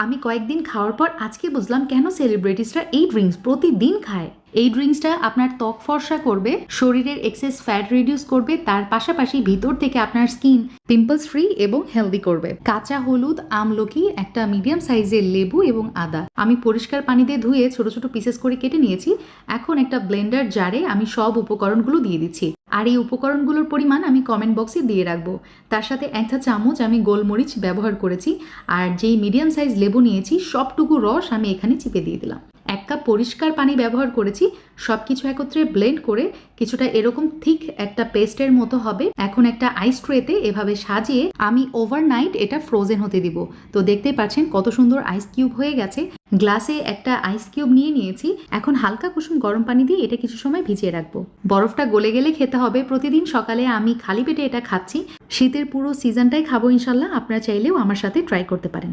আমি কয়েকদিন খাওয়ার পর আজকে বুঝলাম কেন সেলিব্রিটিসরা এই ড্রিঙ্কস প্রতিদিন খায়। এই ড্রিঙ্কসটা আপনার ত্বক ফর্সা করবে, শরীরের এক্সেস ফ্যাট রিডিউস করবে, তার পাশাপাশি ভিতর থেকে আপনার স্কিন পিম্পলস ফ্রি এবং হেলদি করবে। কাঁচা হলুদ, আমলকি, একটা মিডিয়াম সাইজের লেবু এবং আদা আমি পরিষ্কার পানি দিয়ে ধুয়ে ছোট ছোট পিসেস করে কেটে নিয়েছি। এখন একটা ব্লেন্ডার জারে আমি সব উপকরণগুলো দিয়ে দিচ্ছি। আর এই উপকরণগুলোর পরিমাণ আমি কমেন্ট বক্সে দিয়ে রাখবো। তার সাথে 1 চামচ আমি গোলমরিচ ব্যবহার করেছি। আর যেই মিডিয়াম সাইজ লেবু নিয়েছি সবটুকু রস আমি এখানে চিপে দিয়ে দিলাম। 1 কাপ পরিষ্কার পানি ব্যবহার করেছি। সব কিছু একত্রে ব্লেন্ড করে কিছুটা এরকম থিক একটা পেস্টের মতো হবে। এখন একটা আইস ট্রেতে এভাবে সাজিয়ে আমি ওভারনাইট এটা ফ্রোজেন হতে দিব। তো দেখতেই পাচ্ছেন কত সুন্দর আইস কিউব হয়ে গেছে। গ্লাসে একটা আইস কিউব নিয়ে নিয়েছি। এখন হালকা কুসুম গরম পানি দিয়ে এটা কিছু সময় ভিজিয়ে রাখবো। বরফটা গলে গেলে খেতে হবে। প্রতিদিন সকালে আমি খালি পেটে এটা খাচ্ছি। শীতের পুরো সিজনটাই খাবো ইনশাল্লাহ। আপনারা চাইলেও আমার সাথে ট্রাই করতে পারেন।